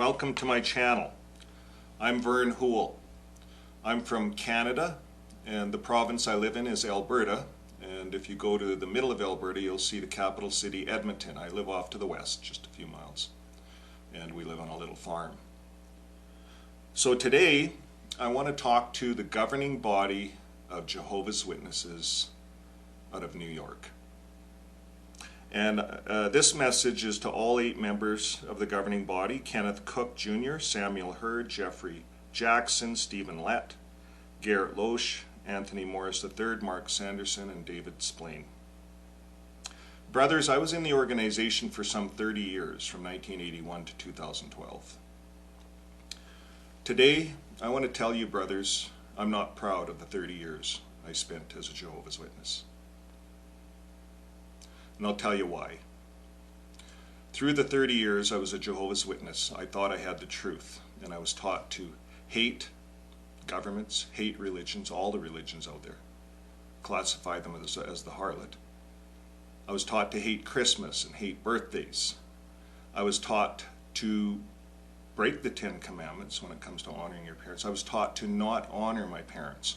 welcome to my channel. I'm Vern Houle. I'm from Canada, and the province I live in is Alberta, and if you go to the middle of Alberta you'll see the capital city Edmonton. I live off to the west, just a few miles, and we live on a little farm. So today I want to talk to the governing body of Jehovah's Witnesses out of New York. And this message is to all 8 members of the governing body: Kenneth Cook Jr., Samuel Hurd, Jeffrey Jackson, Stephen Lett, Garrett Loesch, Anthony Morris III, Mark Sanderson, and David Splain. Brothers, I was in the organization for some 30 years, from 1981 to 2012. Today, I want to tell you, brothers, I'm not proud of the 30 years I spent as a Jehovah's Witness. And I'll tell you why. Through the 30 years I was a Jehovah's Witness, I thought I had the truth, and I was taught to hate governments, hate religions, all the religions out there, classify them as the harlot. I was taught to hate Christmas and hate birthdays. I was taught to break the 10 Commandments when it comes to honoring your parents. I was taught to not honor my parents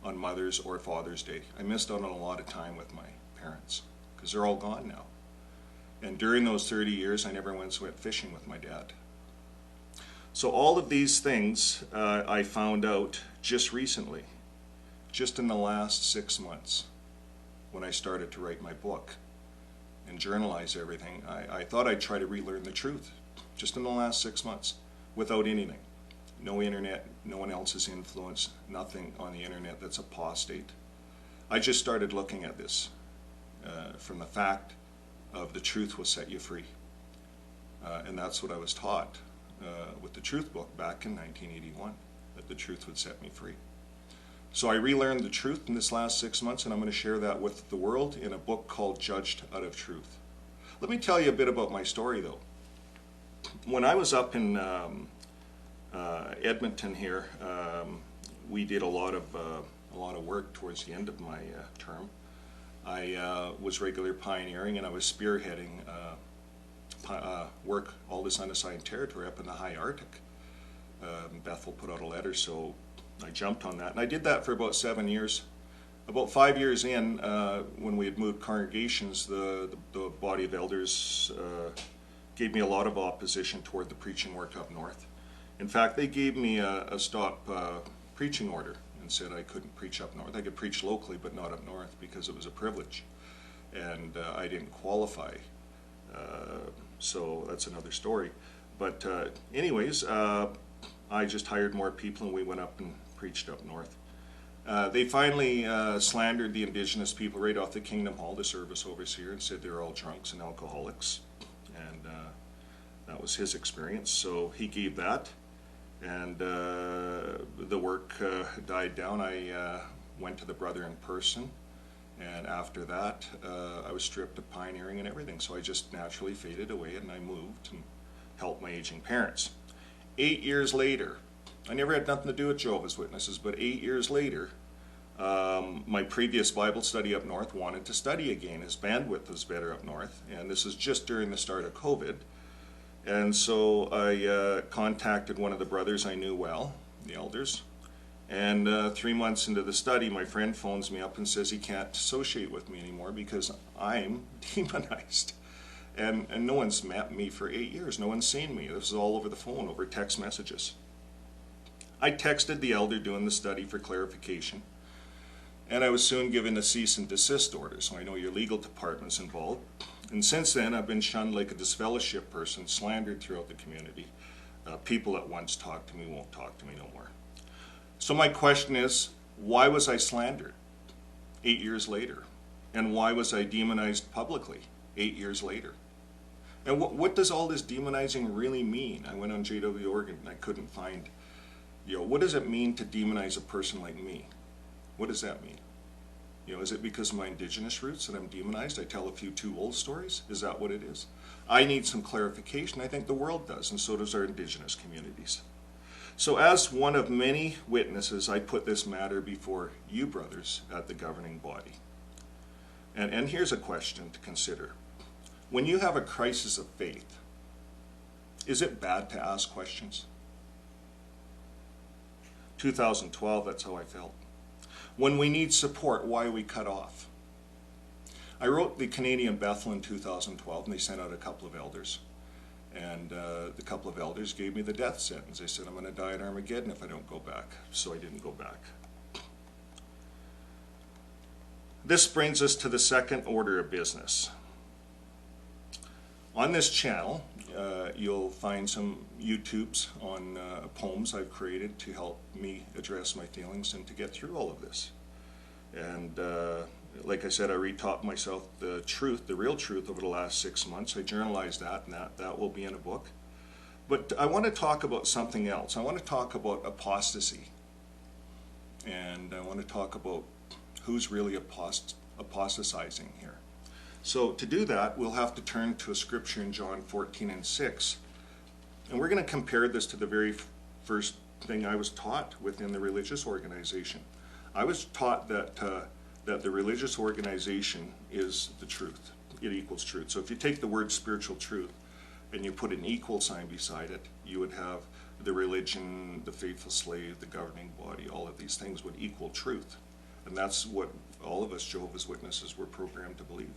on Mother's or Father's Day. I missed out on a lot of time with my parents, because they're all gone now. And during those 30 years, I never once went fishing with my dad. So all of these things I found out just recently, just in the last 6 months, when I started to write my book and journalize everything. I thought I'd try to relearn the truth, just in the last 6 months, without anything. No internet, no one else's influence, nothing on the internet that's apostate. I just started looking at this. From the fact of the truth will set you free. And that's what I was taught with the Truth book back in 1981, that the truth would set me free. So I relearned the truth in this last 6 months, and I'm going to share that with the world in a book called Judged Out of Truth. Let me tell you a bit about my story, though. When I was up in Edmonton here, we did a lot of work towards the end of my term. I was regular pioneering, and I was spearheading work, all this unassigned territory up in the high Arctic. Bethel put out a letter, so I jumped on that. And I did that for about 7 years. About 5 years in, when we had moved congregations, the body of elders gave me a lot of opposition toward the preaching work up north. In fact, they gave me a stop preaching order and said I couldn't preach up north. I could preach locally, but not up north, because it was a privilege, and I didn't qualify. So that's another story. But anyways, I just hired more people, and we went up and preached up north. They finally slandered the indigenous people right off the Kingdom Hall, the service overseer, and said they were all drunks and alcoholics, and that was his experience. So he gave that. And the work died down. I went to the brother in person, and after that I was stripped of pioneering and everything, so I just naturally faded away, and I moved and helped my aging parents. 8 years later, I never had nothing to do with Jehovah's Witnesses, but 8 years later, my previous Bible study up north wanted to study again. His bandwidth was better up north, and this is just during the start of COVID. And so I contacted one of the brothers I knew well, the elders, and 3 months into the study, my friend phones me up and says he can't associate with me anymore because I'm demonized. And no one's met me for 8 years. No one's seen me. This is all over the phone, over text messages. I texted the elder doing the study for clarification, and I was soon given a cease and desist order, so I know your legal department's involved. And since then, I've been shunned like a disfellowship person, slandered throughout the community. People that once talked to me won't talk to me no more. So my question is, why was I slandered 8 years later? And why was I demonized publicly 8 years later? And what does all this demonizing really mean? I went on JW.org and I couldn't find, what does it mean to demonize a person like me? What does that mean? Is it because of my indigenous roots that I'm demonized? I tell a few too old stories? Is that what it is? I need some clarification. I think the world does, and so does our indigenous communities. So as one of many witnesses, I put this matter before you, brothers, at the governing body. And here's a question to consider. When you have a crisis of faith, Is it bad to ask questions? 2012, that's how I felt. When we need support, why are we cut off? I wrote the Canadian Bethel in 2012, and they sent out a couple of elders. And the couple of elders gave me the death sentence. They said, I'm going to die at Armageddon if I don't go back. So I didn't go back. This brings us to the second order of business. On this channel, you'll find some YouTubes on poems I've created to help me address my feelings and to get through all of this. And like I said, I retaught myself the truth, the real truth, over the last 6 months. I journalized that, and that will be in a book. But I want to talk about something else. I want to talk about apostasy. And I want to talk about who's really apostatizing here. So to do that, we'll have to turn to a scripture in John 14:6. And we're going to compare this to the very first thing I was taught within the religious organization. I was taught that the religious organization is the truth. It equals truth. So if you take the word spiritual truth and you put an equal sign beside it, you would have the religion, the faithful slave, the governing body, all of these things would equal truth. And that's what all of us Jehovah's Witnesses were programmed to believe.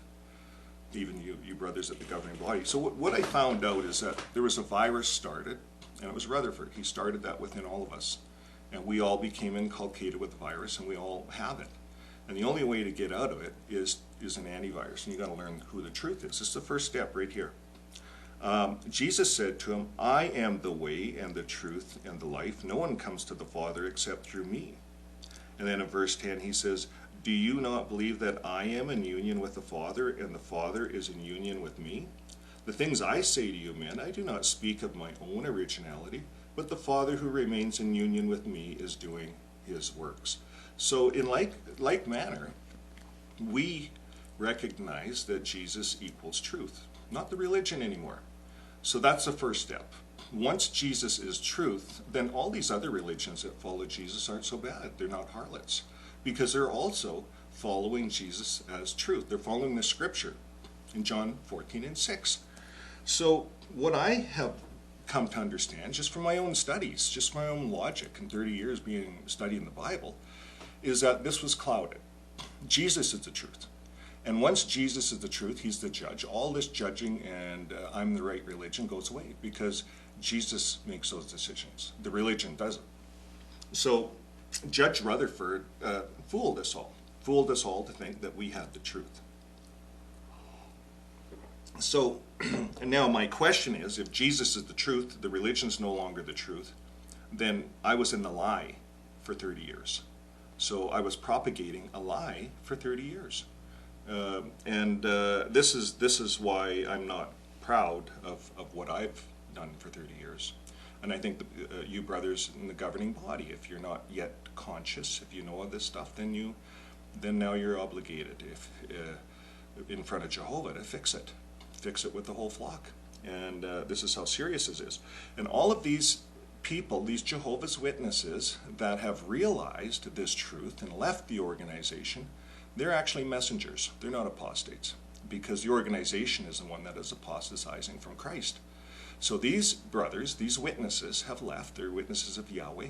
Even you brothers at the governing body. So what I found out is that there was a virus started, and it was Rutherford. He started that within all of us. And we all became inculcated with the virus, and we all have it. And the only way to get out of it is an antivirus. And you got to learn who the truth is. This is the first step right here. Jesus said to him, I am the way and the truth and the life. No one comes to the Father except through me. And then in verse 10 he says, do you not believe that I am in union with the Father and the Father is in union with me? The things I say to you, men, I do not speak of my own originality, but the Father who remains in union with me is doing his works. So in like manner, we recognize that Jesus equals truth, not the religion anymore. So that's the first step. Once Jesus is truth, then all these other religions that follow Jesus aren't so bad. They're not harlots, because they're also following Jesus as truth. They're following the scripture in John 14:6. So what I have come to understand, just from my own studies, just my own logic in 30 years studying the Bible, is that this was clouded. Jesus is the truth. And once Jesus is the truth, he's the judge. All this judging and I'm the right religion goes away, because Jesus makes those decisions. The religion doesn't. So Judge Rutherford fooled us all to think that we had the truth. So now my question is, if Jesus is the truth, the religion's no longer the truth, then I was in the lie for 30 years. So I was propagating a lie for 30 years. This is why I'm not proud of what I've done for 30 years. And I think you brothers in the governing body, if you're not yet conscious, if you know of this stuff, then now you're obligated, in front of Jehovah, to fix it with the whole flock. And this is how serious this is. And all of these people, these Jehovah's Witnesses that have realized this truth and left the organization, they're actually messengers. They're not apostates, because the organization is the one that is apostatizing from Christ. So these brothers, these witnesses, have left. They're witnesses of Yahweh,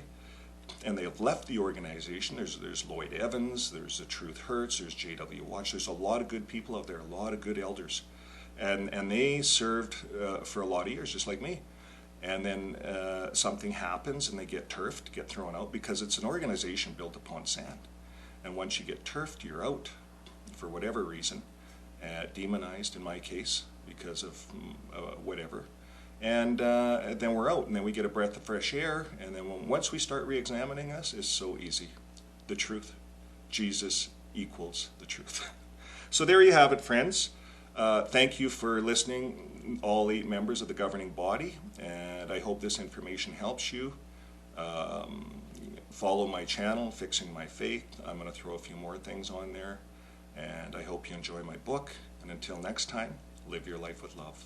and they have left the organization. There's Lloyd Evans, there's the Truth Hurts, there's J.W. Watch. There's a lot of good people out there, a lot of good elders, and they served for a lot of years, just like me. And then something happens, and they get turfed, get thrown out, because it's an organization built upon sand. And once you get turfed, you're out for whatever reason, demonized in my case because of whatever. And then we're out, and then we get a breath of fresh air, and then once we start re-examining us, it's so easy. The truth. Jesus equals the truth. So there you have it, friends. Thank you for listening, all 8 members of the governing body, and I hope this information helps you. Follow my channel, Fixing My Faith. I'm going to throw a few more things on there, and I hope you enjoy my book. And until next time, live your life with love.